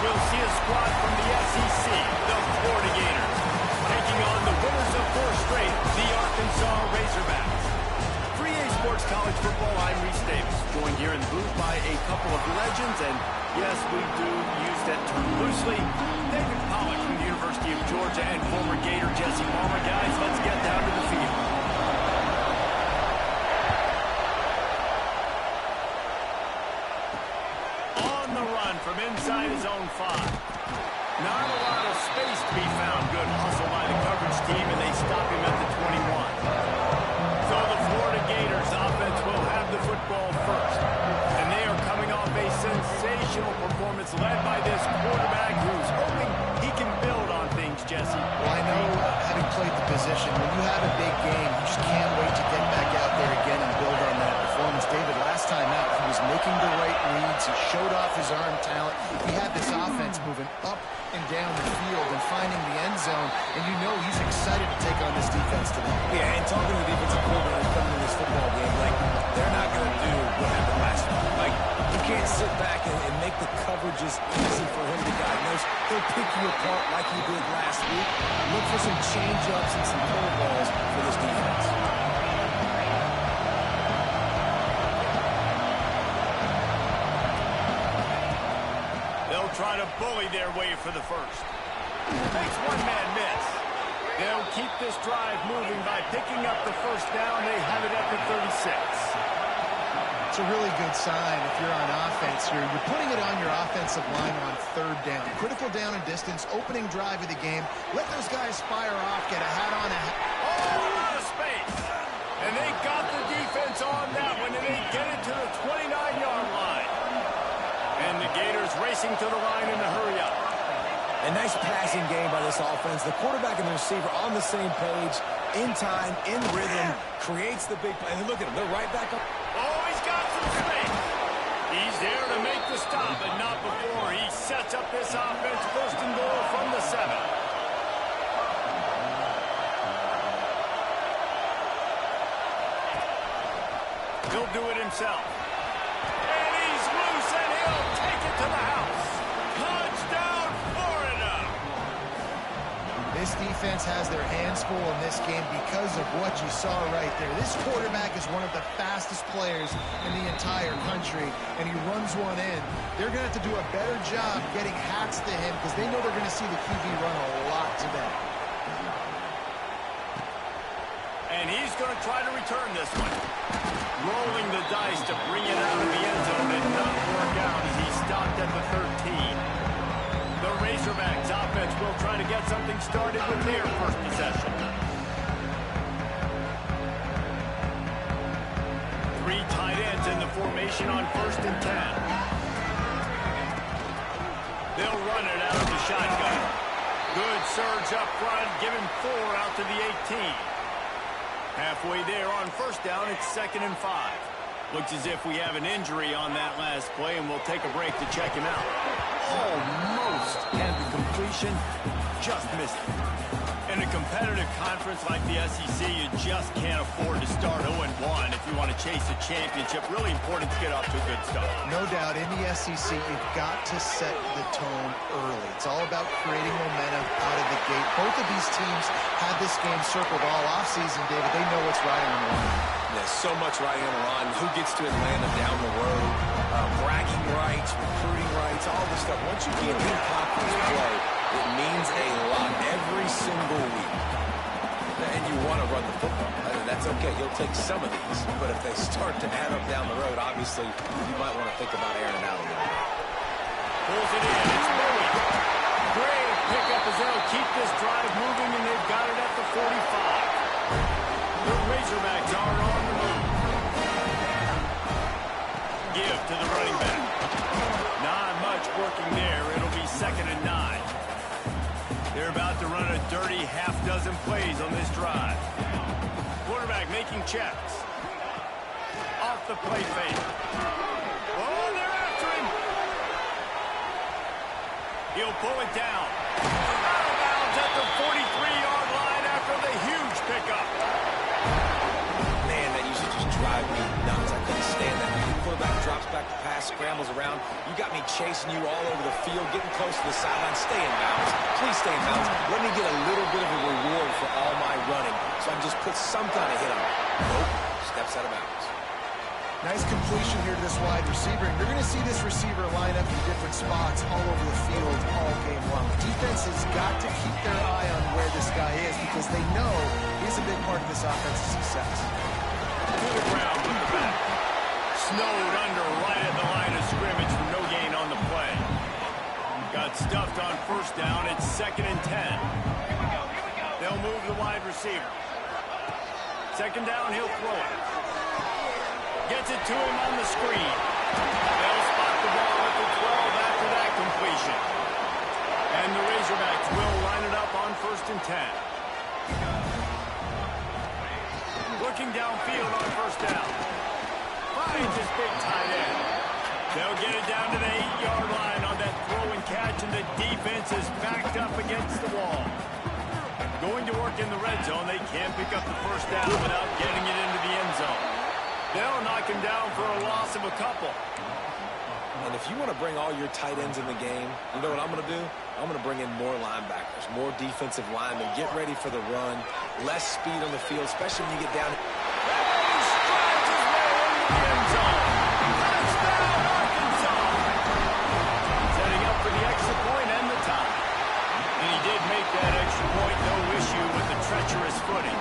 we'll see a squad from the SEC, the Florida Gators, taking on the winners of 4 straight, the Arkansas Razorbacks. 3A Sports College Football, I'm Reese Davis, joined here in the booth by a couple of legends, and yes, we do use that term loosely. David Pollack from the University of Georgia and former Gator Jesse Palmer. Guys, let's get down to the field. On the run from inside his own 5. Not a lot of space to be found. Good hustle by the coverage team, and they stop him at the 21. So the Florida Gators offense will have the football first. And they are coming off a sensational performance led by this quarterback who's hoping he can build on things, Jesse. Well, I know, having played the position, when you have a big game, you just can't wait to get back out there again and build on that performance. David, last time out, he was making the right reads. He showed off his arm talent. He had this offense moving up and down the field and finding the end zone, and you know he's excited to take on this defense today. Yeah, and talking to the defensive coordinator coming in this football game, like, they're not going to do what happened last week. Like, you can't sit back and make the coverages easy for him to diagnose. He'll pick you apart like he did last week. Look for some change-ups and some curveballs for this defense. They'll try to bully their way for the first. Makes one-man miss. They'll keep this drive moving by picking up the first down. They have it at the 36. It's a really good sign if you're on offense here. You're putting it on your offensive line on 3rd down. Critical down and distance, opening drive of the game. Let those guys fire off, get a hat on. Oh, a lot of space. And they got the defense on that one, and they get it to the 29-yard line. And the Gators racing to the line in a hurry up. A nice passing game by this offense. The quarterback and the receiver on the same page, in time, in rhythm, creates the big play. And look at him, they're right back up. Oh, he's got some space. He's there to make the stop, but not before he sets up this offense 1st and goal from the 7. He'll do it himself. And he's loose, and he'll take it to the house. Touchdown, Florida! This defense has their hands full in this game because of what you saw right there. This quarterback is one of the fastest players in the entire country, and he runs one in. They're going to have to do a better job getting hats to him because they know they're going to see the QB run a lot today. And he's going to try to return this one. Rolling the dice to bring it out of the end zone did not work out as he stopped at the 13. The Razorbacks offense will try to get something started with their first possession. 3 tight ends in the formation on 1st and 10. They'll run it out of the shotgun. Good surge up front, give him 4 out to the 18. Halfway there on 1st down, it's 2nd and 5. Looks as if we have an injury on that last play, and we'll take a break to check him out. Almost had the completion, just missed it. In a competitive conference like the SEC, you just can't afford to start 0-1 if you want to chase a championship. Really important to get off to a good start. No doubt, in the SEC, you've got to set the tone early. It's all about creating momentum out of the gate. Both of these teams had this game circled all offseason, David. They know what's riding on the line. There's so much riding on the line. Who gets to Atlanta down the road? Bragging rights, recruiting rights, all this stuff. Once you get in conference play, it means a lot every single week. And you want to run the football. That's okay. You'll take some of these. But if they start to add up down the road, obviously, you might want to think about airing it out a little bit. Pulls it in. It's Bowie. Great pickup as they'll keep this drive moving, and they've got it at the 45. The Razorbacks are on the move. Give to the running back. Not much working there. It'll be 2nd and 9. They're about to run a dirty half-dozen plays on this drive. Quarterback making checks. Off the play fake. Oh, they're after him. He'll pull it down. Out of bounds at the 43-yard line after the huge pickup. Man, that used to just drive me nuts. I couldn't stand that. The quarterback drop drops back to pass, scrambles around. You got me chasing you all over the field, getting close to the sideline. Stay in bounds. Please stay in bounds. Let me get a little bit of a reward for all my running, so I can just put some kind of hit on it. Nope. Steps out of bounds. Nice completion here to this wide receiver. And you're going to see this receiver line up in different spots all over the field all game long. Defense has got to keep their eye on where this guy is because they know he's a big part of this offense's success. To the ground with the back. Snowed under right at the line of scrimmage for no gain on the play. Got stuffed on first down. It's 2nd and 10. They'll move the wide receiver. 2nd down, he'll throw it. Gets it to him on the screen. They'll spot the ball at the 12 after that completion. And the Razorbacks will line it up on 1st and 10. Looking downfield on 1st down. Finds his big tight end. They'll get it down to the 8-yard line on that throw and catch, and the defense is backed up against the wall. Going to work in the red zone. They can't pick up the 1st down without getting it into the end zone. They'll knock him down for a loss of a couple. And if you want to bring all your tight ends in the game, you know what I'm going to do? I'm going to bring in more linebackers, more defensive linemen. Get ready for the run. Less speed on the field, especially when you get down. He strides his way into the end zone. Touchdown, Arkansas. Setting up for the extra point and the tie. And he did make that extra point. No issue with the treacherous footing.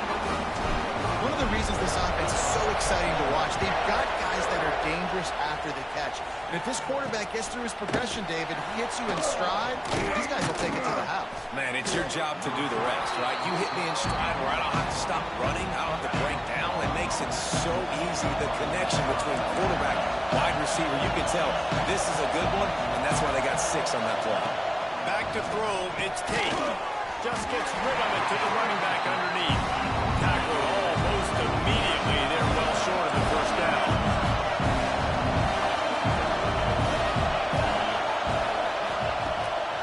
One of the reasons this offense is so exciting to watch, they've got guys that are dangerous after the catch. And if this quarterback gets through his progression, David, he hits you in stride, these guys will take it to the house. Man, it's your job to do the rest, right? You hit me in stride where I don't have to stop running. I don't have to break down. It makes it so easy. The connection between quarterback, wide receiver, you can tell this is a good one, and that's why they got 6 on that play. Back to throw, it's Tate. Just gets rid of it to the running back underneath. Tackle almost immediately. They're well short of the 1st down.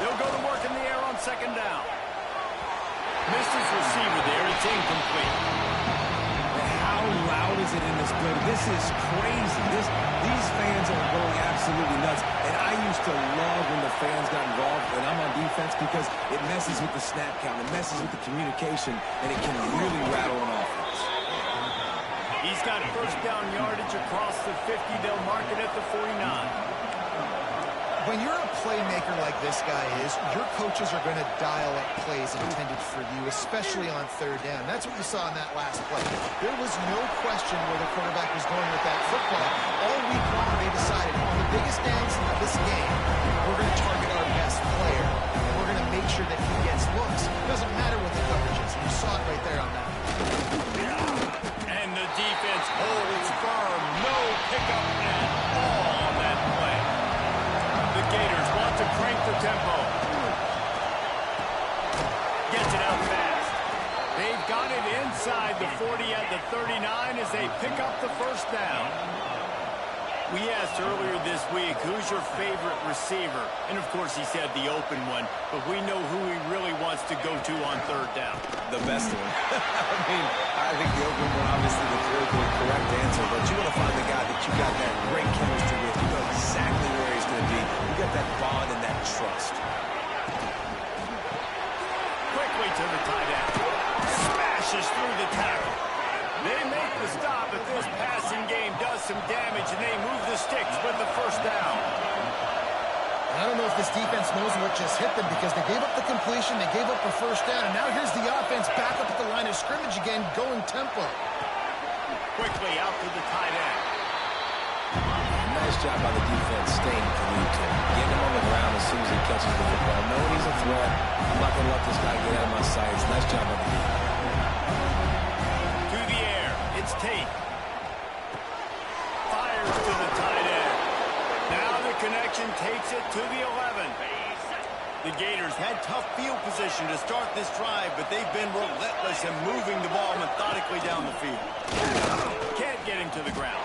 They'll go to work in the air on 2nd down. Missed his receiver there. It's incomplete. How loud is it in this building? This is crazy. These fans are going absolutely nuts. And I used to love when the fans got involved when I'm on defense because it messes with the snap count. It messes with the communication, and it can really rattle an offense. He's got 1st down yardage across the 50. They'll mark it at the 49. When you're a playmaker like this guy is, your coaches are going to dial up plays intended for you, especially on 3rd down. That's what you saw in that last play. There was no question where the quarterback was going with that football. All week long, they decided on the biggest downs of this game, we're going to target our best player, and we're going to make sure that he gets looks. It doesn't matter what the coverage is. You saw it right there on that. And the defense holds firm. No pickup at all on that play. The Gators want to crank the tempo. Gets it out fast. They've got it inside the 40 at the 39 as they pick up the 1st down. We asked earlier this week, who's your favorite receiver? And, of course, he said the open one, but we know who he really wants to go to on 3rd down. The best one. I think the open one, obviously, the politically correct answer, but you want to find the guy that you got that great chemistry with. You know exactly where he's going to be. You got that bond and that trust. Quickly to the tight end. Smashes through the tackle. They make the stop, but this passing game does some damage, and they move the sticks with the 1st down. I don't know if this defense knows what just hit them because they gave up the completion, they gave up the 1st down, and now here's the offense back up at the line of scrimmage again, going tempo. Quickly out to the tight end. Nice job by the defense staying committed. Getting him on the ground as soon as he catches the football. Knowing he's a threat, I'm not going to let this guy get out of my sights. Nice job by the defense. To the air, it's Tate. Fires to the tight end. Now the connection takes it to the 11. The Gators had tough field position to start this drive, but they've been relentless in moving the ball methodically down the field. Can't get him to the ground.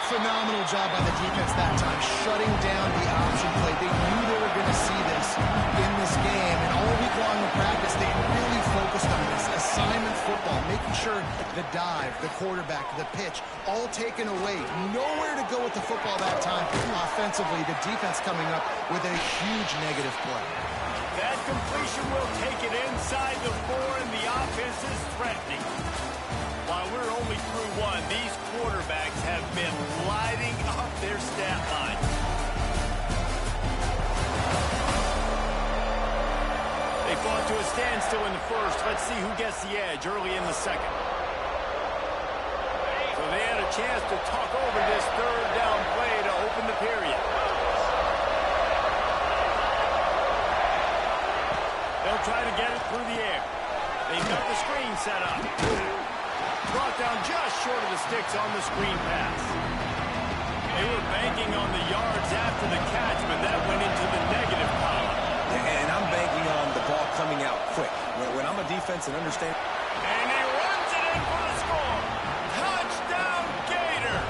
phenomenal job by the defense that time, shutting down the option play. They knew they were going to see this in this game, and all week long in practice, they really focused on this. Assignment football, making sure the dive, the quarterback, the pitch, all taken away. Nowhere to go with the football that time. Offensively, the defense coming up with a huge negative play. That completion will take it inside the 4, and the offense is threatening. While we're only through one, these quarterbacks have been lighting up their stat line. They fought to a standstill in the first. Let's see who gets the edge early in the second. So they had a chance to talk over this third down play to open the period. They'll try to get it through the air. They've got the screen set up. Brought down just short of the sticks on the screen pass. They were banking on the yards after the catch, but that went into the negative column. And I'm banking on the ball coming out quick. When I'm a defense and understand... And he runs it in for the score. Touchdown, Gator!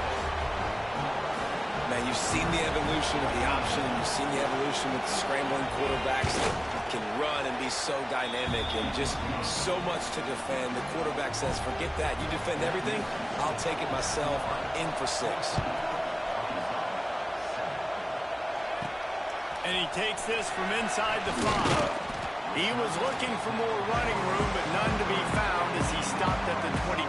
Man, you've seen the evolution of the option. You've seen the evolution with the scrambling quarterbacks that can run and be so dynamic and just so much to defend. The quarterback says, forget that. You defend everything, I'll take it myself. In for 6. And he takes this from inside the 5. He was looking for more running room, but none to be found as he stopped at the 23.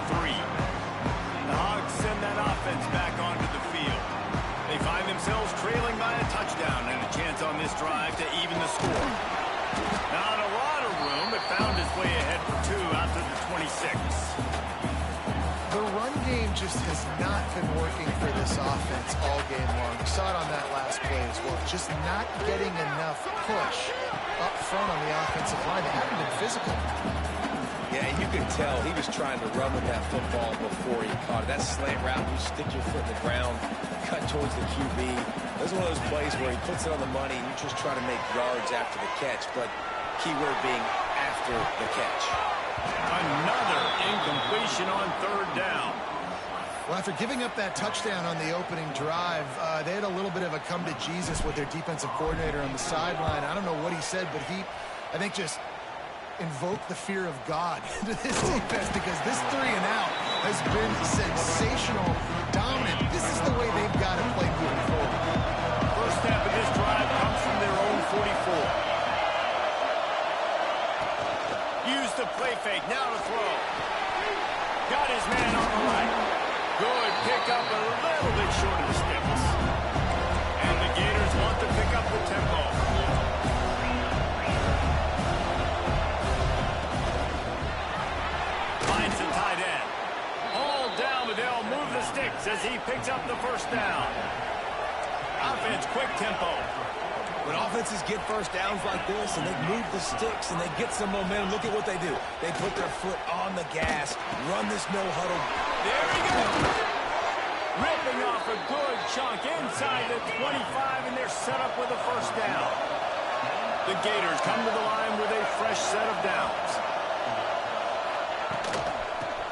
The Hogs send that offense back onto the field. They find themselves trailing by a touchdown and a chance on this drive to even the score. Not a lot of room, but found his way ahead for 2 after the 26. The run game just has not been working for this offense all game long. We saw it on that last play as well. Just not getting enough push up front on the offensive line. They haven't been physical. Yeah, and you could tell he was trying to run with that football before he caught it. That slant route, you stick your foot in the ground, cut towards the QB. That's one of those plays where he puts it on the money and you just try to make yards after the catch, but keyword being after the catch. Another incompletion on third down. Well, after giving up that touchdown on the opening drive, they had a little bit of a come to Jesus with their defensive coordinator on the sideline. I don't know what he said, but he, I think, just invoked the fear of God into this defense, because this 3 and out has been sensational, dominant. This is the way they've got to play moving forward. First step of this drive comes from their own 44. Use the play fake, now to throw. Got his man on the right. Good pickup, a little bit short of the sticks. And the Gators want to pick up the tempo. Finds the tight end. All down, but they'll move the sticks as he picks up the first down. Offense, quick tempo. When offenses get first downs like this and they move the sticks and they get some momentum, look at what they do. They put their foot on the gas, run this no-huddle. There he goes. Ripping off a good chunk inside the 25, and they're set up with a first down. The Gators come to the line with a fresh set of downs.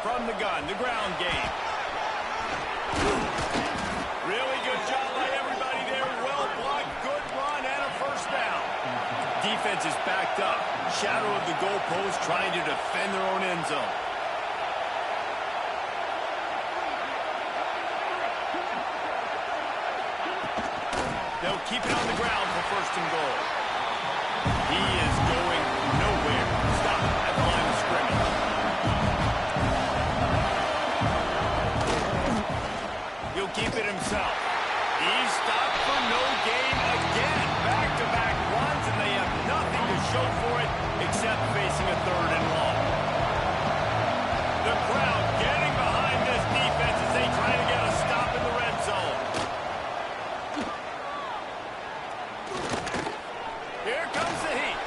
From the gun, the ground game. Really good job by everybody there. Well blocked, good run, and a first down. Defense is backed up. Shadow of the goalpost, trying to defend their own end zone. They'll keep it on the ground for first and goal. He is going nowhere. Stop at the line of scrimmage. He'll keep it himself. He's stopped for no gain again. Back-to-back runs, and they have nothing to show for it except facing a third and long. The crowd getting behind this defense as they try to get a stop in the red zone. Here comes the heat.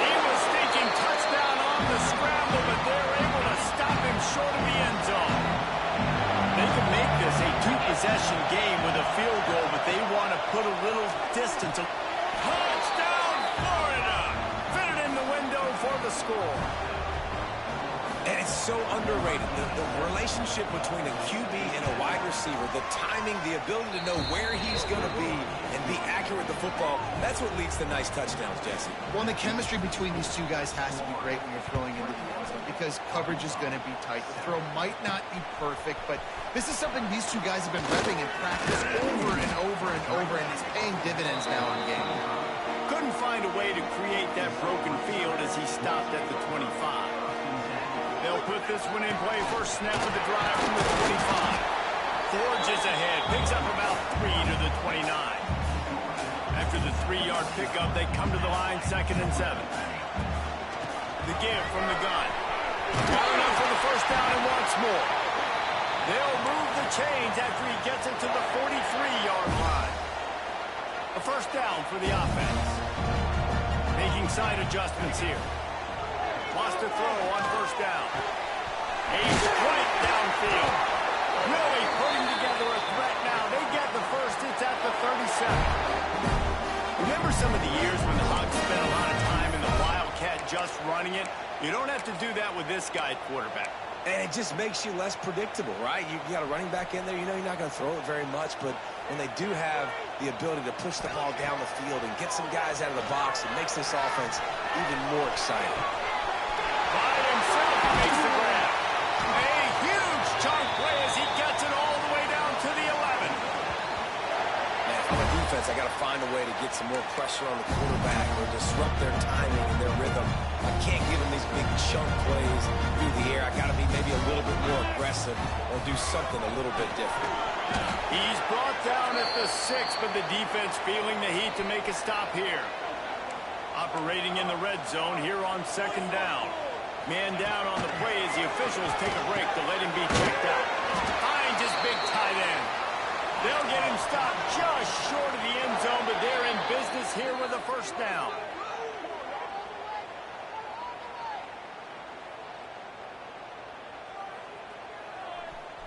He was thinking touchdown on the scramble, but they're able to stop him short of the end zone. They can make this a two-possession game with a field goal, but they want to put a little distance. Touchdown, Florida! Fitted in the window for the score. And it's so underrated. The relationship between a QB and a wide receiver, the timing, the ability to know where he's going to be and be accurate with the football, that's what leads to nice touchdowns, Jesse. Well, and the chemistry between these two guys has to be great when you're throwing into the end zone because coverage is going to be tight. The throw might not be perfect, but this is something these two guys have been repping in practice over and over and over, and it's paying dividends now in game. Couldn't find a way to create that broken field as he stopped at the 25. They'll put this one in play. First snap of the drive from the 25. Forges ahead. Picks up about 3 to the 29. After the 3-yard pickup, they come to the line, 2nd and 7. The give from the gun. Got enough for the first down and once more. They'll move the chains after he gets it to the 43-yard line. A first down for the offense. Making side adjustments here. Lost a throw on first down. A strike downfield. Really putting together a threat now. They get the first. It's at the 37. Remember some of the years when the Hogs spent a lot of time in the Wildcat just running it? You don't have to do that with this guy at quarterback. And it just makes you less predictable, right? You got a running back in there. You know you're not going to throw it very much, but when they do have the ability to push the ball down the field and get some guys out of the box, it makes this offense even more exciting. By himself, he makes the grab. A huge chunk play as he gets it all the way down to the 11. Man, if I'm a defense, I got to find a way to get some more pressure on the quarterback or disrupt their timing and their rhythm. I can't give them these big chunk plays through the air. I got to be maybe a little bit more aggressive or do something a little bit different. He's brought down at the 6, but the defense feeling the heat to make a stop here. Operating in the red zone here on 2nd down. Man down on the play as the officials take a break to let him be checked out. Finds his big tight end. They'll get him stopped just short of the end zone, but they're in business here with a first down.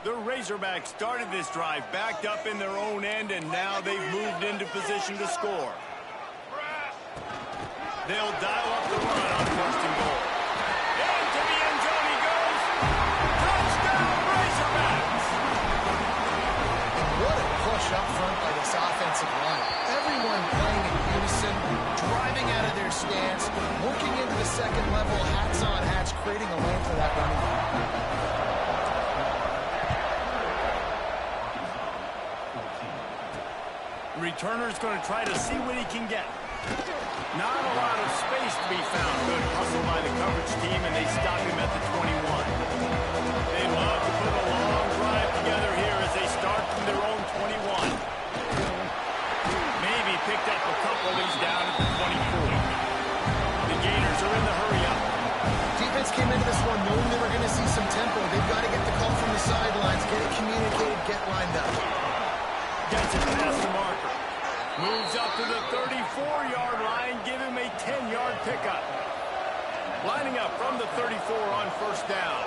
The Razorbacks started this drive backed up in their own end, and now they've moved into position to score. They'll dial up the run on 1st and goal. Into the end zone he goes. Touchdown, Razorbacks! What a push up front by this offensive line. Everyone playing in unison, driving out of their stance, working into the second level, hats on hats, creating a lane for that running back. Returner's going to try to see what he can get. Not a lot of space to be found. Good hustle by the coverage team, and they stop him at the 21. They love to put a long drive together here as they start from their own 21. Maybe picked up a couple. He's down at the 24. The Gators are in the hurry-up. Defense came into this one knowing they were going to see some tempo. They've got to get the call from the sidelines, get it communicated, get lined up. Gets it past the marker. Moves up to the 34-yard line. Give him a 10-yard pickup. Lining up from the 34 on first down.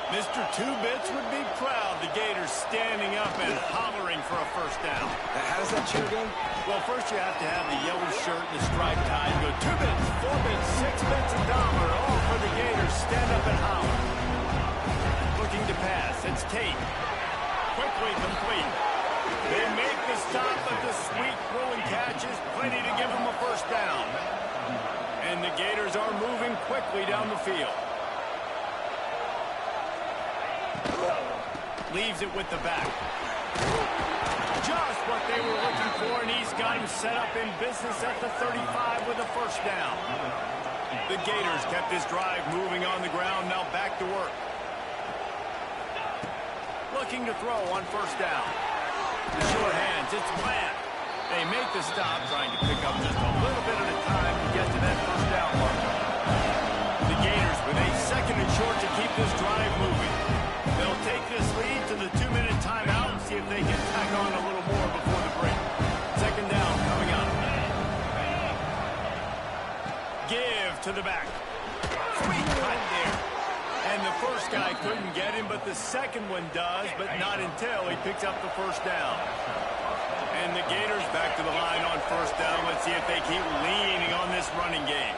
Mr. Two Bits would be proud. The Gators standing up and hollering for a first down. How does that cheer go? Well, first you have to have the yellow shirt and the striped tie and go 2 bits, 4 bits, 6 bits a dollar. All for the Gators. Stand up and holler. Looking to pass. It's Tate. Quickly complete. They make the stop, but the sweet throw and catch is plenty to give them a first down. And the Gators are moving quickly down the field. Leaves it with the back. Just what they were looking for, and he's got him set up in business at the 35 with a first down. The Gators kept this drive moving on the ground, now back to work. Looking to throw on first down. The short hands, it's Bland. They make the stop, trying to pick up just a little bit at a time to get to that first down mark. The Gators with a 2nd and short to keep this drive moving. They'll take this lead to the 2-minute timeout and see if they can tack on a little more before the break. 2nd down coming up. Give to the back. Sweet cut there. And the first guy couldn't get him, but the second one does, but not until he picks up the first down. And the Gators back to the line on first down. Let's see if they keep leaning on this running game.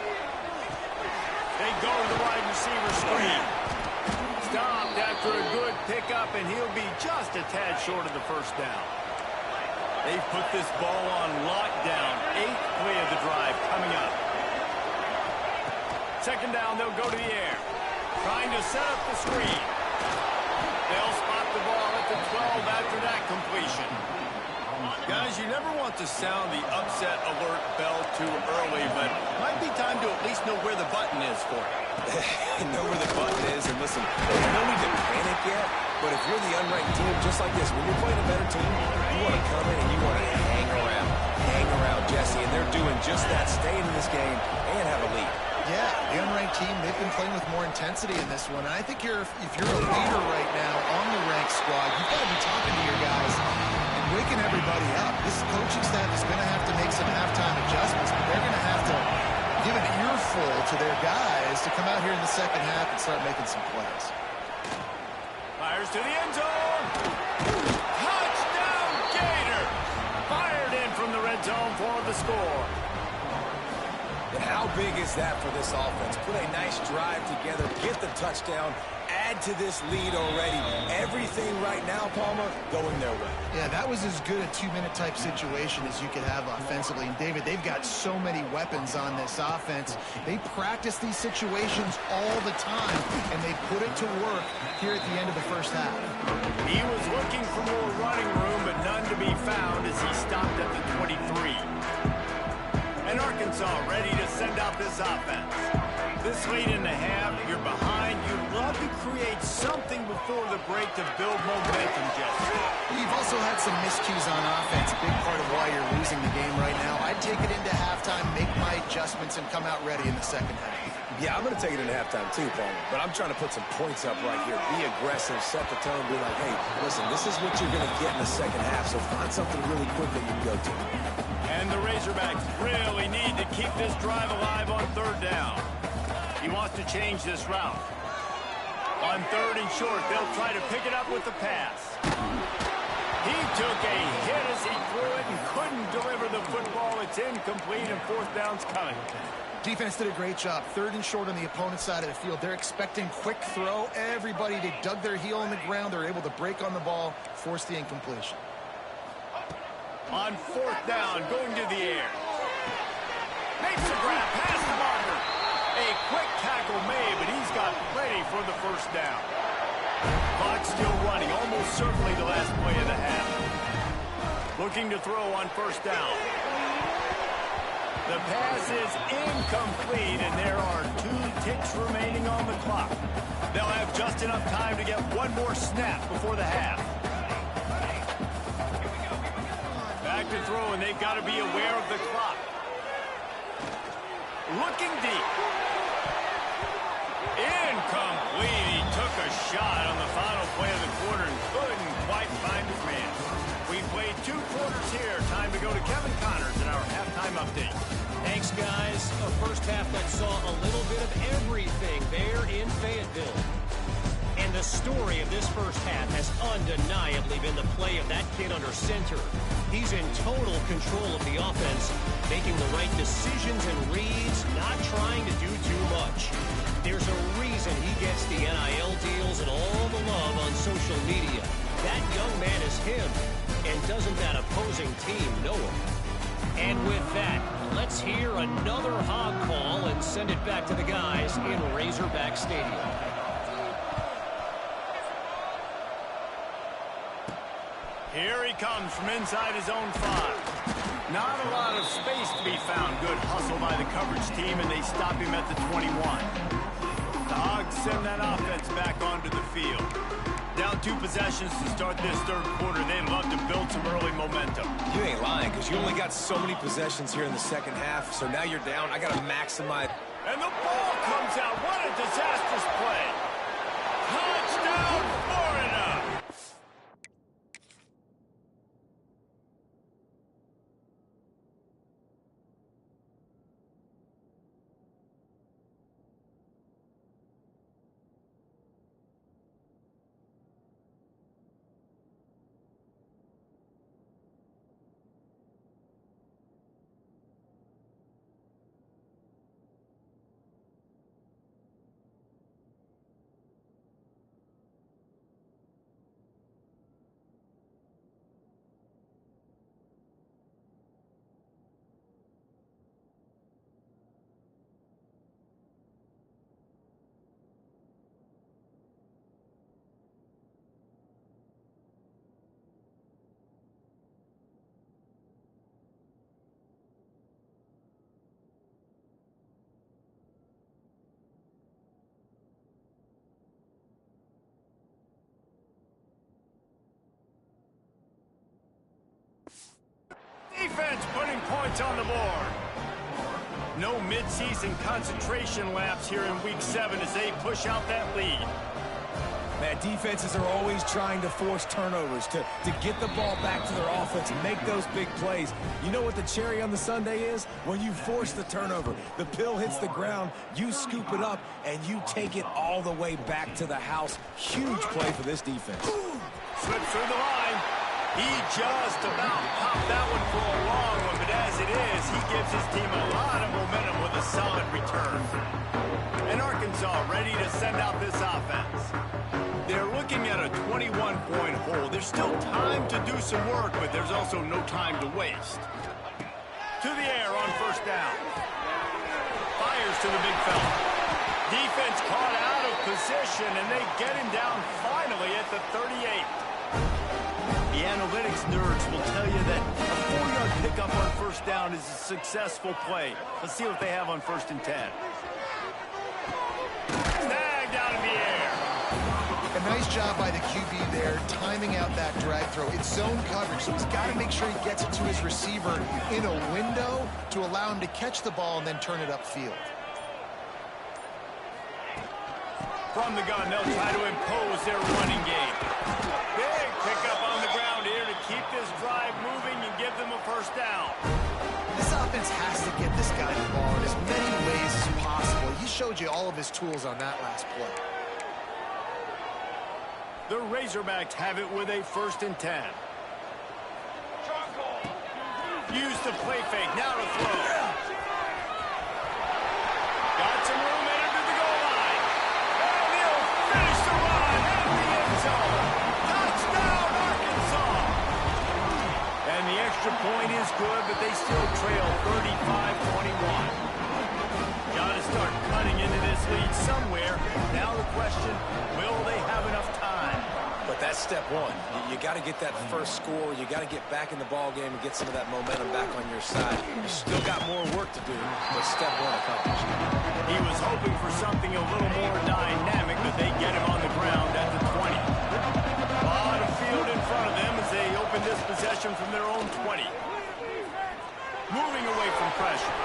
They go to the wide receiver screen. stopped after a good pickup, and he'll be just a tad short of the first down. They've put this ball on lockdown. 8th play of the drive coming up. Second down, they'll go to the air. Trying to set up the screen. They'll spot the ball at the 12 after that completion. Guys, you never want to sound the upset alert bell too early, but might be time to at least know where the button is for it. Know where the button is, and listen, you don't need to panic yet, but if you're the unranked team, just like this, when you're playing a better team, you want to come in and you want to hang around, Jesse, and they're doing just that, staying in this game and have a lead. Yeah, the unranked team, they've been playing with more intensity in this one. And I think if you're a leader right now on the ranked squad, you've got to be talking to your guys and waking everybody up. This coaching staff is going to have to make some halftime adjustments, but they're going to have to give an earful to their guys to come out here in the second half and start making some plays. Fires to the end zone. Touchdown, Gator! Fired in from the red zone for the score. And how big is that for this offense? Put a nice drive together, get the touchdown, add to this lead already. Everything right now, Palmer, going their way. Yeah, that was as good a two-minute type situation as you could have offensively. And, David, they've got so many weapons on this offense. They practice these situations all the time, and they put it to work here at the end of the first half. He was looking for more running room, but none to be found as he stopped at the 23. And Arkansas ready to send out this offense. This late in the half, you're behind. You'd love to create something before the break to build momentum, Jesse. You've also had some miscues on offense, a big part of why you're losing the game right now. I'd take it into halftime, make my adjustments, and come out ready in the second half. Yeah, I'm going to take it into halftime too, Palmer. But I'm trying to put some points up right here. Be aggressive, set the tone, be like, hey, listen, this is what you're going to get in the second half, so find something really quick that you can go to. And the Razorbacks really need to keep this drive alive on third down. He wants to change this route. On third and short, they'll try to pick it up with the pass. He took a hit as he threw it and couldn't deliver the football. It's incomplete, and fourth down's coming. Defense did a great job. Third and short on the opponent's side of the field. They're expecting quick throw. Everybody, they dug their heel in the ground. They're able to break on the ball, force the incompletion. On fourth down, going to the air. Makes a grab, past the marker. A quick tackle made, but he's got plenty for the first down. Clock still running, almost certainly the last play of the half. Looking to throw on first down. The pass is incomplete, and there are 2 ticks remaining on the clock. They'll have just enough time to get one more snap before the half. Back to throw, and they've got to be aware of the clock. Looking deep. Incomplete. He took a shot on the final play of the quarter and couldn't quite find his man. We played 2 quarters here. Time to go to Kevin Connors in our halftime update. Thanks, guys. A first half that saw a little bit of everything there in Fayetteville. And the story of this first half has undeniably been the play of that kid under center. He's in total control of the offense, making the right decisions and reads, not trying to do too much. There's a reason he gets the NIL deals and all the love on social media. That young man is him, and doesn't that opposing team know him? And with that, let's hear another hog call and send it back to the guys in Razorback Stadium. Here he comes from inside his own 5. Not a lot of space to be found. Good hustle by the coverage team, and they stop him at the 21. The Hogs send that offense back onto the field. Down 2 possessions to start this third quarter. They'd love to build some early momentum. You ain't lying, because you only got so many possessions here in the second half, so now you're down. I got to maximize. And the ball comes out. What a disastrous play. Touchdown, Florida! points on the board. No midseason concentration lapse here in Week 7 as they push out that lead. Man, defenses are always trying to force turnovers to get the ball back to their offense and make those big plays. You know what the cherry on the sundae is? When you force the turnover, the pill hits the ground, you scoop it up, and you take it all the way back to the house. Huge play for this defense. Slips through the line. He just about popped that one for a long one, but as it is, he gives his team a lot of momentum with a solid return. And Arkansas ready to send out this offense. They're looking at a 21-point hole. There's still time to do some work, but there's also no time to waste. To the air on first down. Fires to the big fella. Defense caught out of position, and they get him down finally at the 38. The analytics nerds will tell you that a 4-yard pickup on first down is a successful play. Let's see what they have on 1st and 10. Snagged out of the air. A nice job by the QB there, timing out that drag throw. It's zone coverage, so he's got to make sure he gets it to his receiver in a window to allow him to catch the ball and then turn it upfield. From the gun, they'll try to impose their running game. Big pickup on the ground here to keep this drive moving and give them a first down. This offense has to get this guy the ball in as many ways as possible. He showed you all of his tools on that last play. The Razorbacks have it with a 1st and 10. Use the play fake, now to throw. Got some room, entered to the goal line. And he'll finish the run in the end zone. Touchdown, Arkansas. And the extra point is good, but they still trail 35-21. Got to start cutting into this lead somewhere. Now the question, will they have enough time? But that's step one. You got to get that first score. You got to get back in the ball game and get some of that momentum back on your side. You still got more work to do, but step one accomplished. He was hoping for something a little more dynamic, but they get him on the ground at the 20. A lot of field in front of them as they open this possession from their own 20. Moving away from pressure.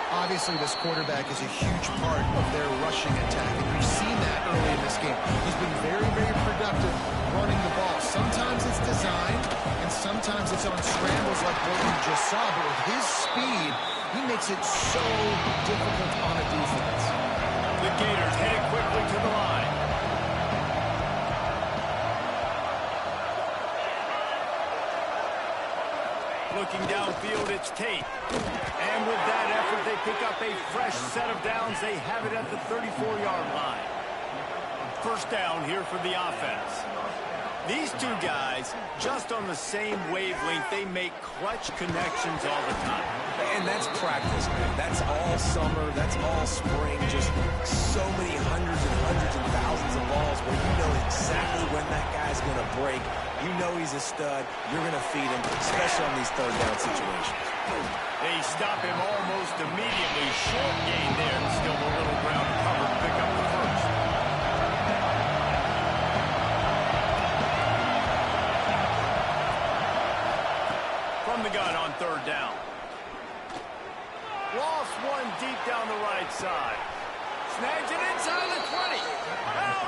Obviously, this quarterback is a huge part of their rushing attack, and we've seen that early in this game. He's been very, very productive running the ball. Sometimes it's designed, and sometimes it's on scrambles like what you just saw, but with his speed, he makes it so difficult on a defense. The Gators headed quickly to the line. Looking downfield, it's Tate. And with that effort, they pick up a fresh set of downs. They have it at the 34-yard line. First down here for the offense. These two guys, just on the same wavelength, they make clutch connections all the time. And that's practice, man. That's all summer. That's all spring. Just so many hundreds and thousands of balls where you know exactly when that guy's going to break. You know he's a stud. You're going to feed him, especially on these third down situations. They stop him almost immediately. Short gain there, and still a little ground to cover to pick up the first. From the gun on third down. Lost one deep down the right side. Snags it inside the 20. Out.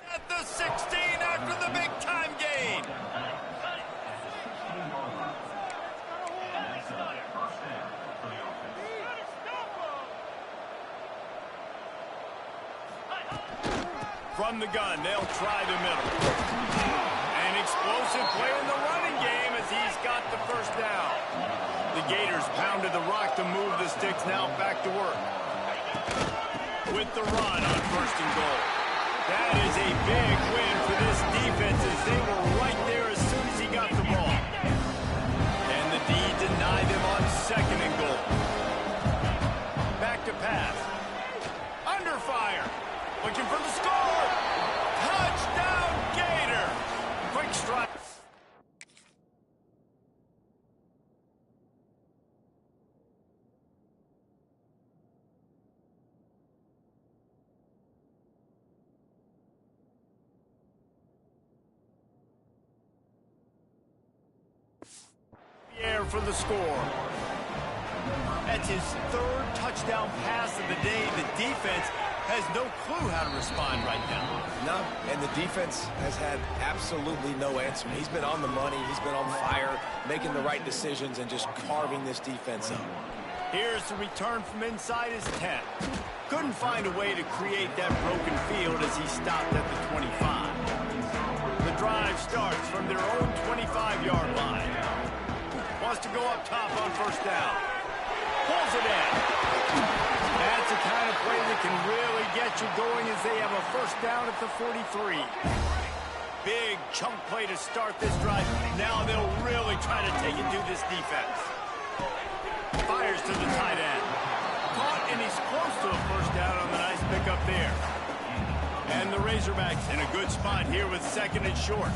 At the 16 after the big-time gain. From the gun, they'll try the middle. An explosive play in the running game as he's got the first down. The Gators pounded the rock to move the sticks, now back to work. With the run on 1st and goal. That is a big win for this defense as they were right there as soon as he got the ball. And the D denied him on 2nd and goal. Back to pass. Under fire. Looking for the score. Touchdown, Gator. Quick strike. For the score. That's his 3rd touchdown pass of the day. The defense has no clue how to respond right now. No, and the defense has had absolutely no answer. He's been on the money. He's been on fire, making the right decisions and just carving this defense up. Here's the return from inside his 10. Couldn't find a way to create that broken field as he stopped at the 25. The drive starts from their own 25-yard line. Wants to go up top on 1st down. Pulls it in. That's the kind of play that can really get you going as they have a 1st down at the 43. Big chunk play to start this drive. Now they'll really try to take it to this defense. Fires to the tight end. Caught, and he's close to a 1st down on the nice pickup there. And the Razorbacks in a good spot here with 2nd and short.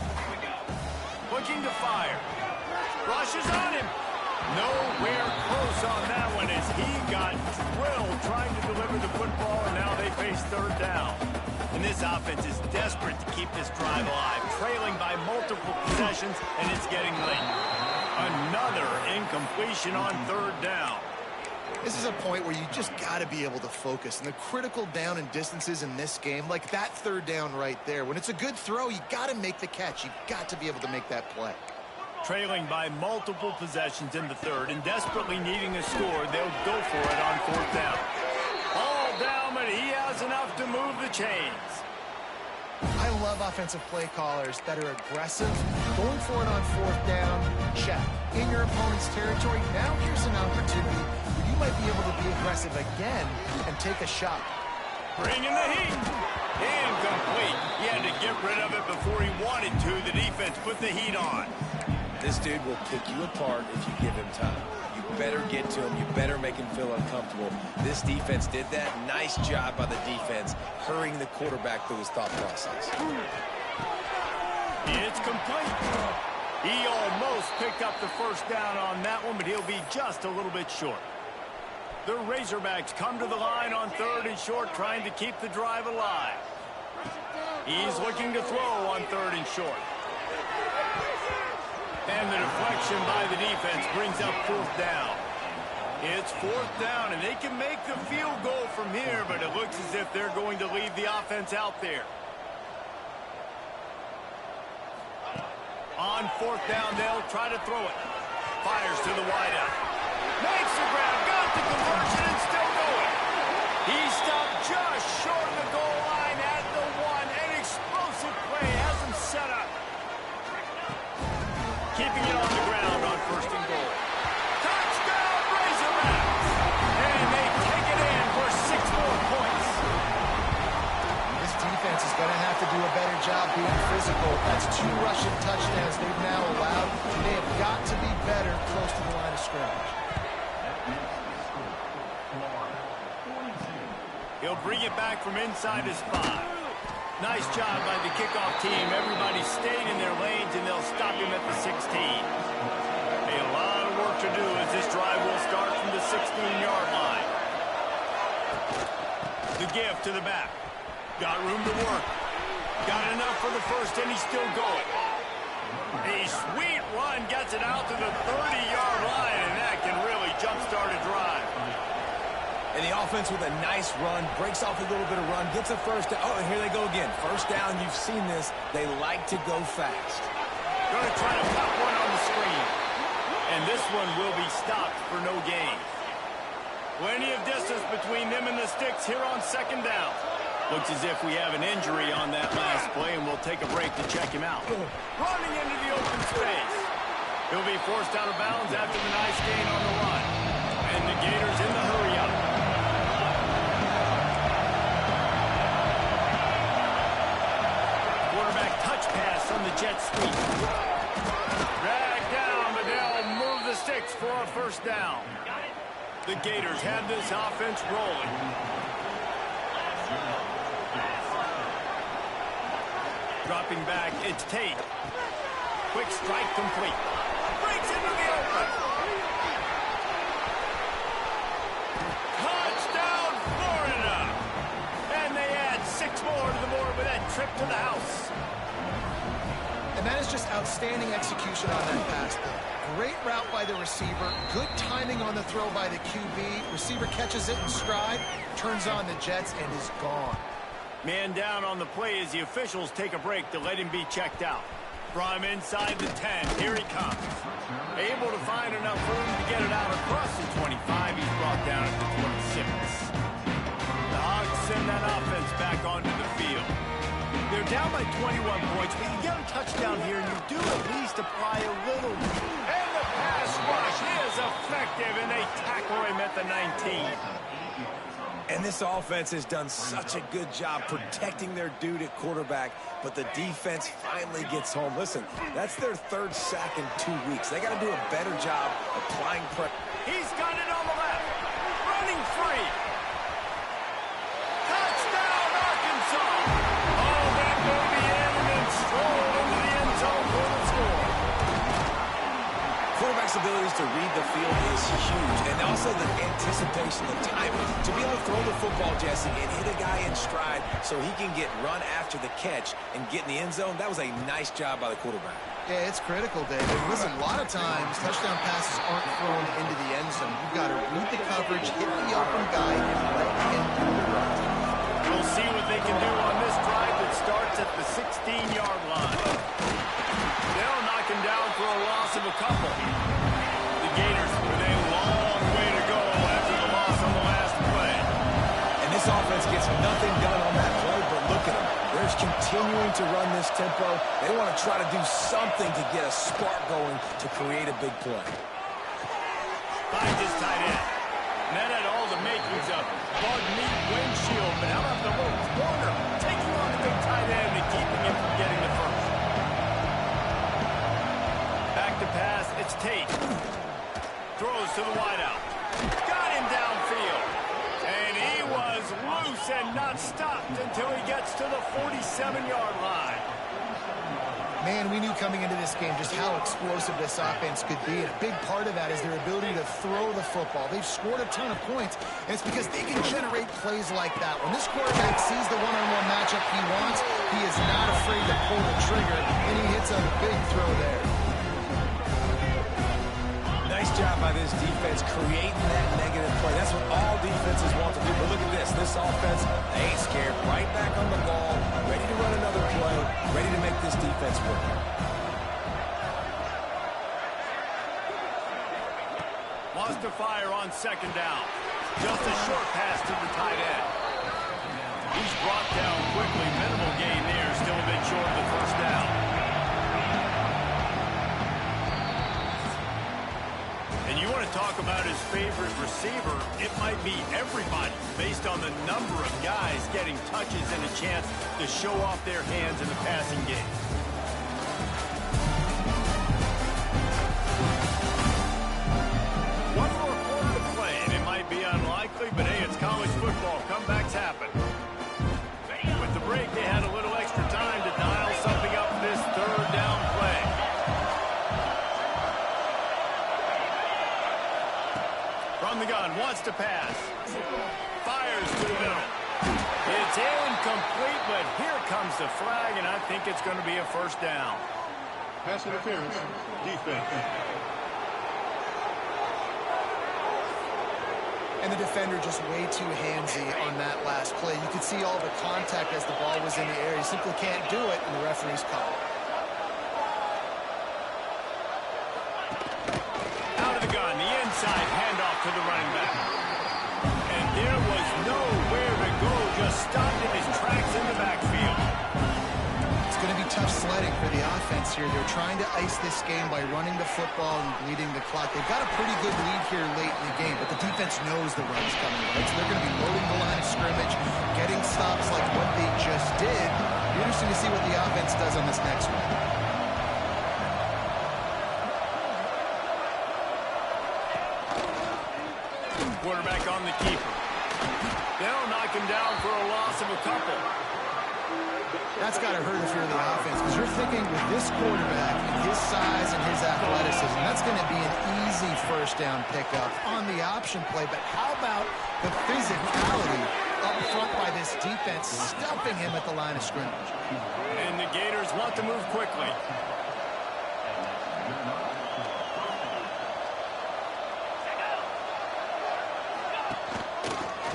Looking to fire. Rushes on him. Nowhere close on that one as he got drilled trying to deliver the football, and now they face 3rd down. And this offense is desperate to keep this drive alive, trailing by multiple possessions, and it's getting late. Another incompletion on 3rd down. This is a point where you just got to be able to focus. And the critical down and distances in this game, like that 3rd down right there, when it's a good throw, you got to make the catch. You got to be able to make that play. Trailing by multiple possessions in the 3rd and desperately needing a score, they'll go for it on 4th down. All down, but he has enough to move the chains. I love offensive play callers that are aggressive. Going for it on 4th down, check. In your opponent's territory, now here's an opportunity where you might be able to be aggressive again and take a shot. Bringing the heat. Incomplete. He had to get rid of it before he wanted to. The defense put the heat on. This dude will pick you apart if you give him time. You better get to him. You better make him feel uncomfortable. This defense did that. Nice job by the defense, hurrying the quarterback through his thought process. It's complete. He almost picked up the 1st down on that one, but he'll be just a little bit short. The Razorbacks come to the line on 3rd and short, trying to keep the drive alive. He's looking to throw on 3rd and short. And the deflection by the defense brings up 4th down. It's 4th down, and they can make the field goal from here, but it looks as if they're going to leave the offense out there. On 4th down, they'll try to throw it. Fires to the wideout. Makes the grab, got the conversion, and still going. He stopped just short of the goal line at the 1. An explosive play has him set up. Keeping it on the ground on 1st and goal. Touchdown, Razorbacks! And they take it in for 6 more points. This defense is going to have to do a better job being physical. That's 2 rushing touchdowns they've now allowed. They have got to be better close to the line of scrimmage. He'll bring it back from inside his 5. Nice job by the kickoff team. Everybody stayed in their lanes, and they'll stop him at the 16. A lot of work to do as this drive will start from the 16-yard line. The give to the back. Got room to work. Got enough for the 1st, and he's still going. A sweet run gets it out to the 30-yard line, and that can really jumpstart a drive. And the offense with a nice run, breaks off a little bit of run, gets a 1st down. Oh, and here they go again. 1st down, you've seen this. They like to go fast. Going to try to pop one on the screen. And this one will be stopped for no gain. Plenty of distance between them and the sticks here on 2nd down. Looks as if we have an injury on that last play, and we'll take a break to check him out. Running into the open space. He'll be forced out of bounds after the nice gain on the run. And the Gators in the hurry-up. Quarterback touch pass on the jet sweep. Drag down, but they'll move the sticks for a first down. The Gators have this offense rolling. Dropping back, it's Tate. Quick strike complete. Breaks into the open. Touchdown, Florida! And they add 6 more to the board with that trip to the house. And that is just outstanding execution on that pass play. Great route by the receiver. Good timing on the throw by the QB. Receiver catches it in stride, turns on the jets, and is gone. Man down on the play as the officials take a break to let him be checked out. From inside the 10, here he comes. Able to find enough room to get it out across the 25. He's brought down at the 26. The Hogs send that offense back onto the field. They're down by 21 points, but you get a touchdown here, and you do at least apply a little. And the pass rush is effective, and they tackle him at the 19. And this offense has done such a good job protecting their dude at quarterback, but the defense finally gets home. Listen, that's their 3rd sack in 2 weeks. They got to do a better job applying pressure. He's got it on the left. Running free. Touchdown, Arkansas. Oh, that may be in and then strolled into the end zone for the score. Quarterback's abilities to read the field is huge, and also the anticipation, the timing. To be able to throw the football, Jesse, and hit a guy in stride so he can get run after the catch and get in the end zone, that was a nice job by the quarterback. Yeah, it's critical, David. Listen, a lot of times, touchdown passes aren't thrown into the end zone. You've got to read the coverage, hit the open guy, and let the end do the rest. We'll see what they can do on this drive that starts at the 16-yard line. They'll knock him down for a loss of a couple. The Gators with a long way to go after the loss on the last play. And this offense gets nothing done on that play, but look at them. They're just continuing to run this tempo. They want to try to do something to get a spark going to create a big play. Finds his tight end. And that had all the makings of bug meat windshield, but how about the little corner taking on the big tight end and keeping him from getting the first? Back to pass, it's Tate. Throws to the wideout. Got him downfield. And he was loose and not stopped until he gets to the 47-yard line. Man, we knew coming into this game just how explosive this offense could be, and a big part of that is their ability to throw the football. They've scored a ton of points, and it's because they can generate plays like that. When this quarterback sees the one-on-one matchup he wants, he is not afraid to pull the trigger, and he hits a big throw there. Nice job by this defense creating that negative play. That's what all defenses want to do. But look at this. This offense, they ain't scared. Right back on the ball, ready to run another play, ready to make this defense work. Wants to fire on 2nd down. Just a short pass to the tight end. He's brought down quickly. Minimal gain there. Still a bit short of the first down. And you want to talk about his favorite receiver, it might be everybody based on the number of guys getting touches and a chance to show off their hands in the passing game. One more quarter to play, and it might be unlikely, but hey, it's college football. Comebacks happen. With the break, they had a little extra time to dial something up for this 3rd down play. From the gun, wants to pass. Fires to the middle. It's incomplete, but here comes the flag, and I think it's going to be a first down. Pass interference, defense. And the defender just way too handsy on that last play. You could see all the contact as the ball was in the air. He simply can't do it, and the referee's call. Out of the gun, the inside handoff to the running back. And there was nowhere to go, just stopped in his tracks. setting for the offense here. They're trying to ice this game by running the football and bleeding the clock. They've got a pretty good lead here late in the game, but the defense knows the run's coming, right? So they're going to be loading the line of scrimmage, getting stops like what they just did. It'll be interesting to see what the offense does on this next one. Quarterback on the keeper. They'll knock him down for a loss of a couple. That's got to hurt if you're the offense, because you're thinking with this quarterback and his size and his athleticism, that's going to be an easy first down pickup on the option play. But how about the physicality up front by this defense, stuffing him at the line of scrimmage? And the Gators want to move quickly.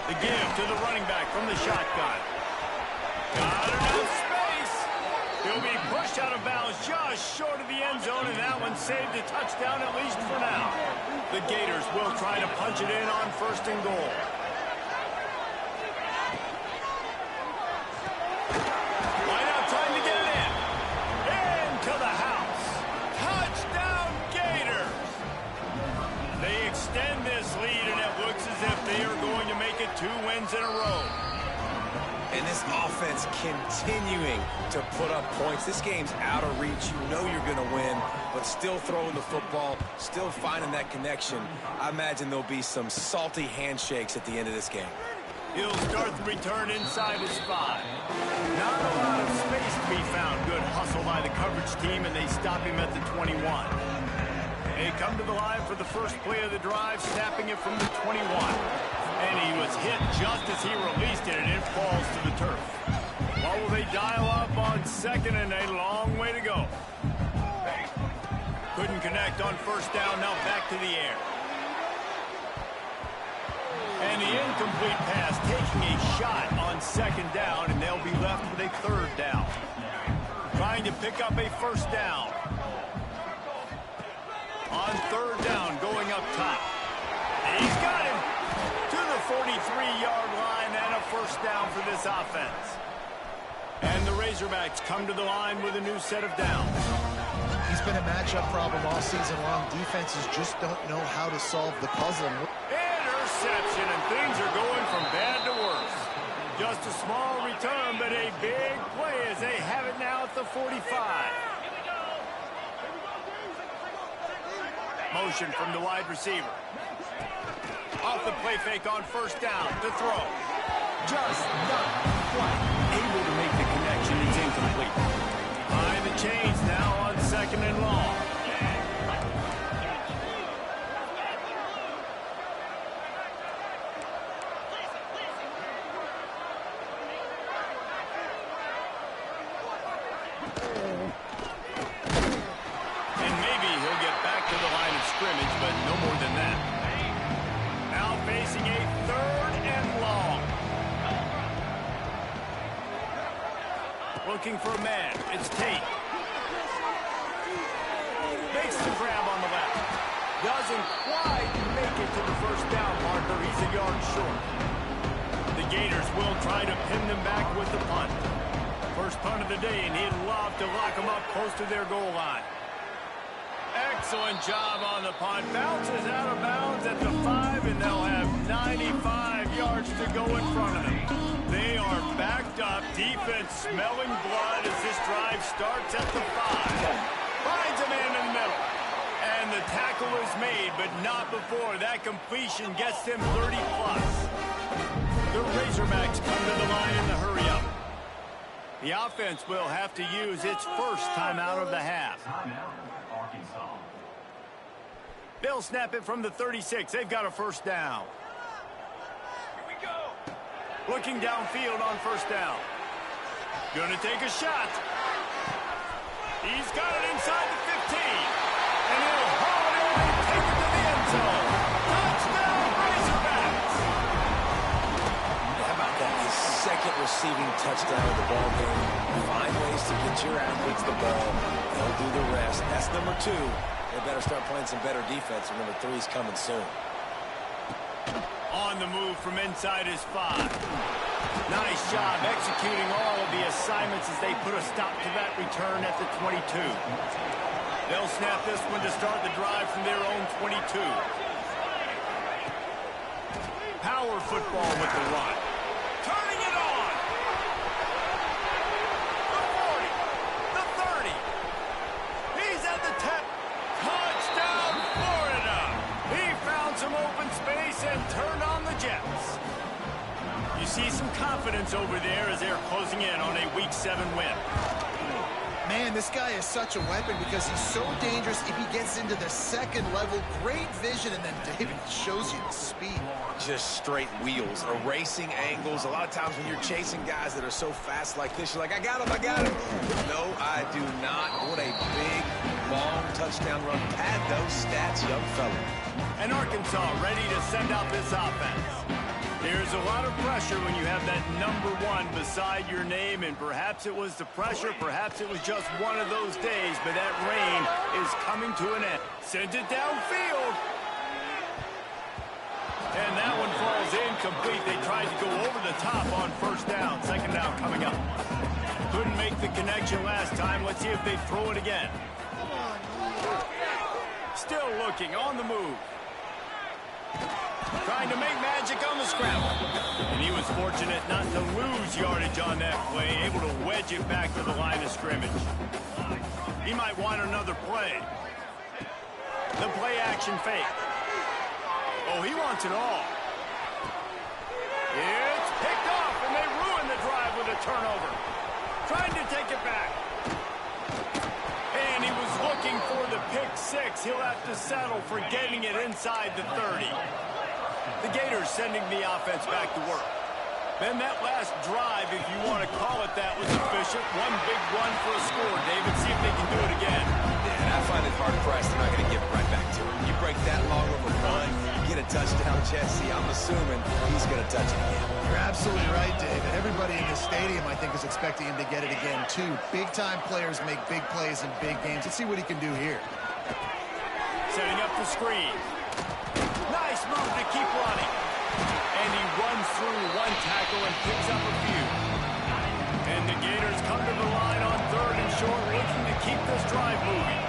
The give to the running back from the shotgun. Got enough space. He'll be pushed out of bounds just short of the end zone, and that one saved a touchdown at least for now. The Gators will try to punch it in on 1st and goal. Line out, time to get it in. Into the house. Touchdown, Gators. They extend this lead, and it looks as if they are going to make it 2 wins in a row. And this offense continuing to put up points. This game's out of reach. You know you're going to win, but still throwing the football, still finding that connection. I imagine there'll be some salty handshakes at the end of this game. He'll start the return inside his 5. Not a lot of space to be found. Good hustle by the coverage team, and they stop him at the 21. They come to the line for the first play of the drive, snapping it from the 21. And he was hit just as he released it, and it falls to the turf. What will they dial up on 2nd and a long way to go? Couldn't connect on 1st down, now back to the air. And the incomplete pass taking a shot on 2nd down, and they'll be left with a 3rd down. Trying to pick up a 1st down. On 3rd down, going up top. He's got him to the 43-yard line, and a 1st down for this offense. And the Razorbacks come to the line with a new set of downs. He's been a matchup problem all season long. Defenses just don't know how to solve the puzzle. Interception, and things are going from bad to worse. Just a small return, but a big play as they have it now at the 45. Motion from the wide receiver. Off the play fake on 1st down to throw. Just not quite able to make the connection. It's incomplete. Behind the chains now on 2nd and long. And maybe he'll get back to the line of scrimmage, but no more than that. Now facing a 3rd and long. Looking for a man. It's Tate. Makes the grab on the left. Doesn't quite make it to the 1st down marker. He's a yard short. The Gators will try to pin them back with the punt. First punt of the day, and he'd love to lock them up close to their goal line. Excellent job on the punt. Bounces out of bounds at the 5, and they'll have 95 yards to go in front of them. They are backed up. Defense smelling blood as this drive starts at the 5. Finds a man in the middle. And the tackle is made, but not before that completion gets them 30-plus. The Razorbacks come to the line in the hurry-up. The offense will have to use its first timeout of the half. They'll snap it from the 36. They've got a 1st down. Here we go. Looking downfield on 1st down. Gonna take a shot. He's got it inside the 15. And he'll haul it in and take it to the end zone. Touchdown, Razorbacks. How about that? His 2nd receiving touchdown of the ball game. Find ways to get your athletes the ball. They'll do the rest. That's number 2. They better start playing some better defense. Number 3 is coming soon. On the move from inside his 5. Nice job executing all of the assignments as they put a stop to that return at the 22. They'll snap this one to start the drive from their own 22. Power football with the run. Turning it on. The 40. The 30. He's at the 10. Touchdown, Florida. He found some open space and turned on the Jets. You see some confidence over there as they're closing in on a Week 7 win. Man, this guy is such a weapon because he's so dangerous if he gets into the second level. Great vision, and then David shows you the speed. Just straight wheels, erasing angles. A lot of times when you're chasing guys that are so fast like this, you're like, I got him, I got him. No, I do not. What a big, long touchdown run. Pad those stats, young fella. And Arkansas ready to send out this offense. There's a lot of pressure when you have that number 1 beside your name, and perhaps it was the pressure, perhaps it was just one of those days, but that rain is coming to an end. Sends it downfield. And that one falls incomplete. They tried to go over the top on first down. Second down coming up. Couldn't make the connection last time. Let's see if they throw it again. Still looking, on the move. Trying to make magic on the scramble. And he was fortunate not to lose yardage on that play, able to wedge it back to the line of scrimmage. He might want another play. The play action fake. Oh, he wants it all. It's picked off, and they ruin the drive with a turnover. Trying to take it back. And he was looking for the pick 6. He'll have to settle for getting it inside the 30. The Gators sending the offense back to work. Then that last drive, if you want to call it that, was efficient. One big run for a score. David, see if they can do it again. Yeah, and I find it hard-pressed. They're not going to give it right back to him. You break that long of a run, get a touchdown, Jesse. I'm assuming he's going to touch it again. You're absolutely right, David. Everybody in the stadium, I think, is expecting him to get it again, too. Big-time players make big plays in big games. Let's see what he can do here. Setting up the screen. Nice move to keep running. And he runs through one tackle and picks up a few. And the Gators come to the line on 3rd and short, looking to keep this drive moving.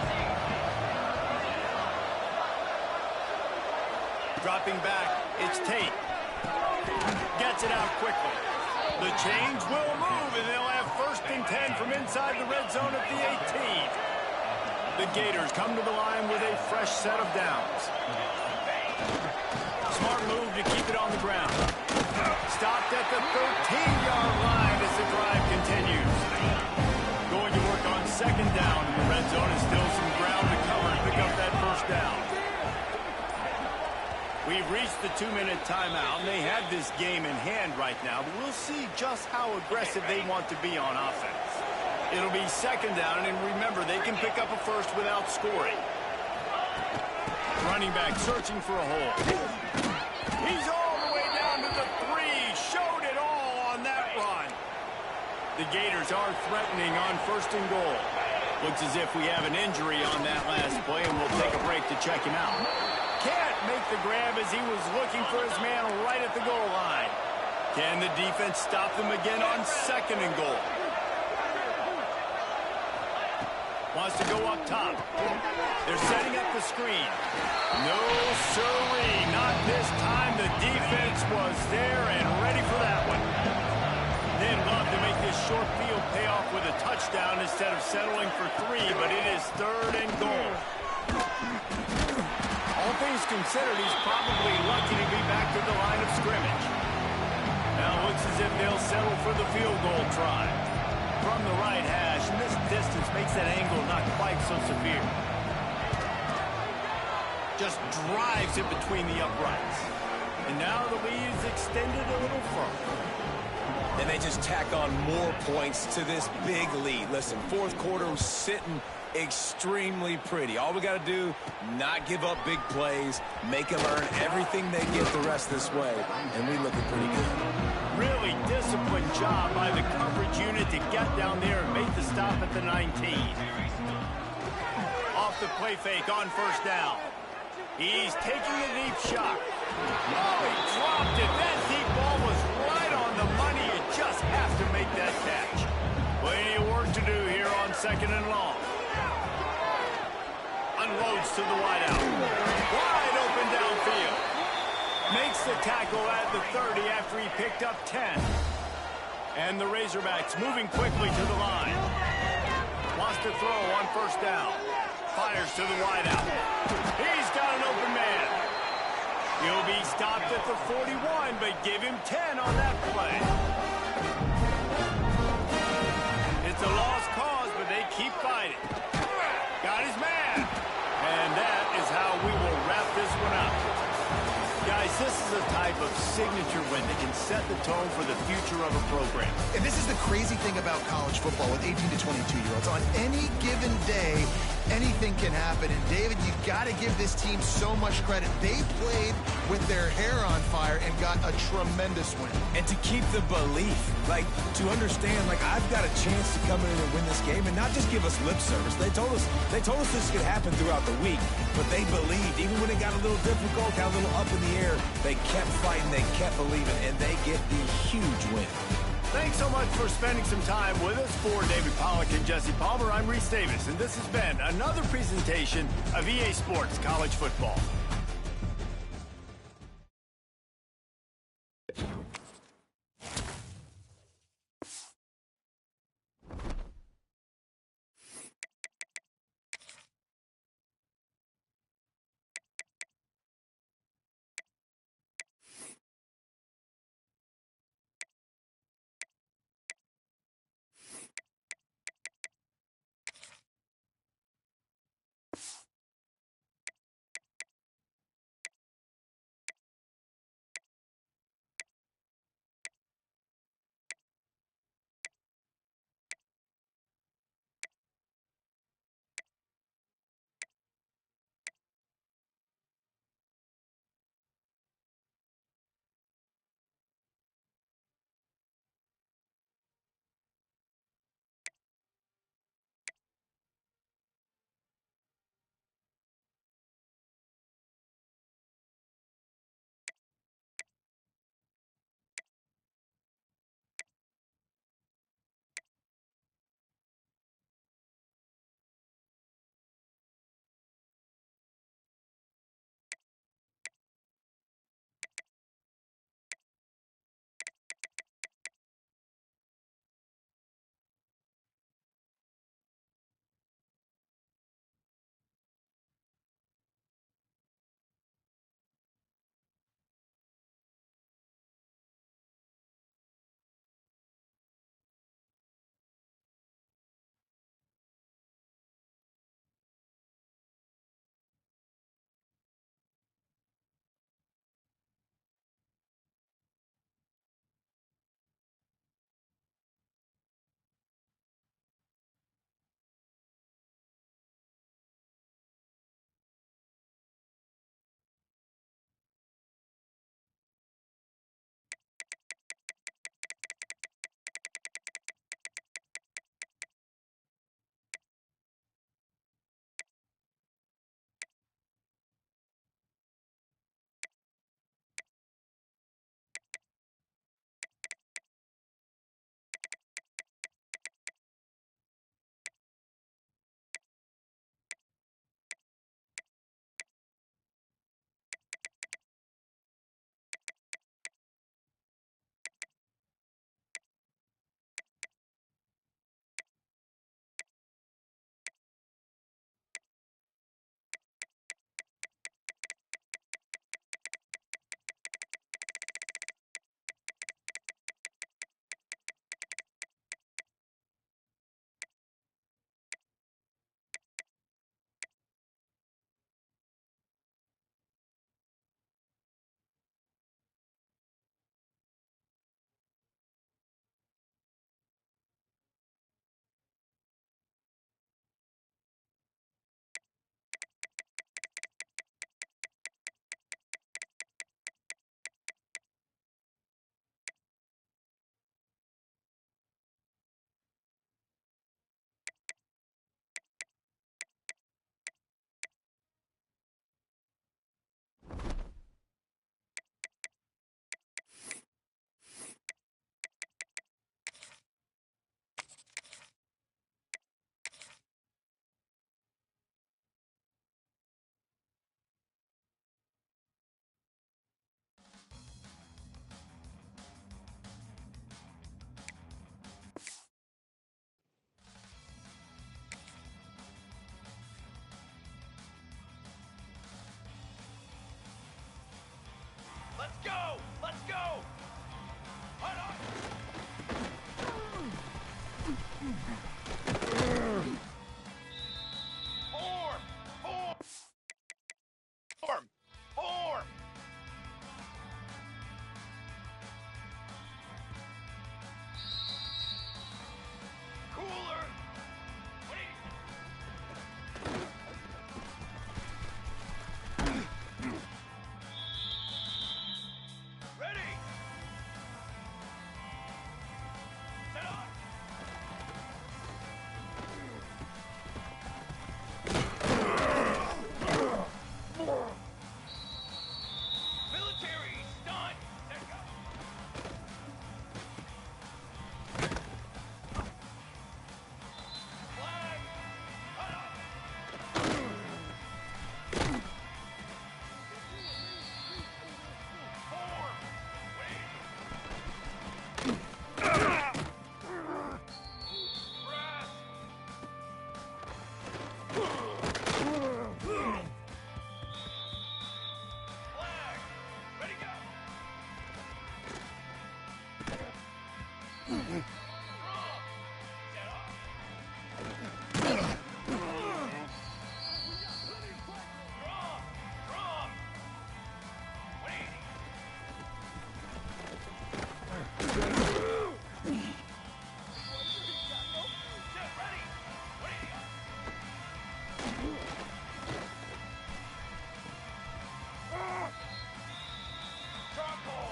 Dropping back, it's Tate. Gets it out quickly. The chains will move, and they'll have 1st and 10 from inside the red zone at the 18. The Gators come to the line with a fresh set of downs. Smart move to keep it on the ground. Stopped at the 13-yard line as the drive continues. Going to work on 2nd down in the red zone, and still some ground to cover and pick up that 1st down. We've reached the 2-minute timeout, and they have this game in hand right now, but we'll see just how aggressive they want to be on offense. It'll be 2nd down, and remember, they can pick up a 1st without scoring. Running back searching for a hole. He's all the way down to the 3. Showed it all on that run. The Gators are threatening on 1st and goal. Looks as if we have an injury on that last play, and we'll take a break to check him out. Can't make the grab as he was looking for his man right at the goal line. Can the defense stop them again on 2nd and goal? Wants to go up top. They're setting up the screen. No, sirree. Not this time. The defense was there and ready for that one. They'd love to make this short field pay off with a touchdown instead of settling for 3, but it is 3rd and goal. All things considered, he's probably lucky to be back to the line of scrimmage. Now it looks as if they'll settle for the field goal try. From the right hash, and this distance makes that angle not quite so severe. Just drives it between the uprights. And now the lead is extended a little further. And they just tack on more points to this big lead. Listen, 4th quarter was sitting extremely pretty. All we got to do, not give up big plays, make them earn everything they get the rest this way, and we looking pretty good. Really disciplined job by the coverage unit to get down there and make the stop at the 19. Off the play fake on 1st down. He's taking a deep shot. Oh, he dropped it. That deep ball was right on the money. second and long. Unloads to the wideout. Wide open downfield. Makes the tackle at the 30 after he picked up 10. And the Razorbacks moving quickly to the line. Wants to throw on first down. Fires to the wideout. He's got an open man. He'll be stopped at the 41, but give him 10 on that play. It's a lost cause, but they keep fighting. Got his man. And that is how we will wrap this one up. Guys, this is a type of signature win that can set the tone for the future of a program. And this is the crazy thing about college football with 18 to 22-year-olds. On any given day, anything can happen. And, David, you've got to give this team so much credit. They played with their hair on fire and got a tremendous win. And to keep the belief, like, to understand, like, I've got a chance to come in and win this game and not just give us lip service. They told us this could happen throughout the week, but they believed. Even when it got a little difficult, got a little up in the air, they kept fighting, they kept believing, and they get the huge win. Thanks so much for spending some time with us. For David Pollack and Jesse Palmer, I'm Reese Davis, and this has been another presentation of EA Sports College Football. Let's go! Let's go! Hold on! Form! Form! Form! Form! Cooler! What are you... Ready! Set on! Military, stun! There you go! Flag! Cut up! Form! Wait! Brass! Flag! Ready, go! Drum! Set off! Drum! Drum! 180! Set, ready! 180! Charcoal!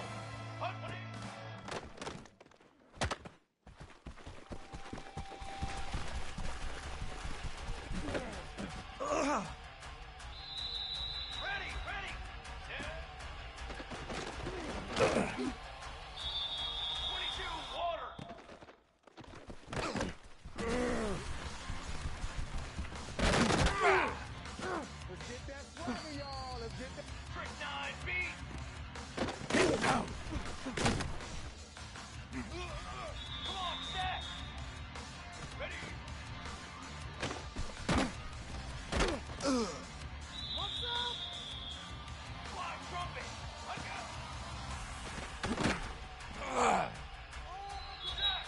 Hut 180! Ready, ready! Yeah. 22, water! Let's get that swagger, y'all. Let's get that. Strychnine, beat! Come on, set! Ready? What's up? Fly trumpet! Let's go! Set!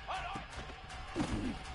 Hold on!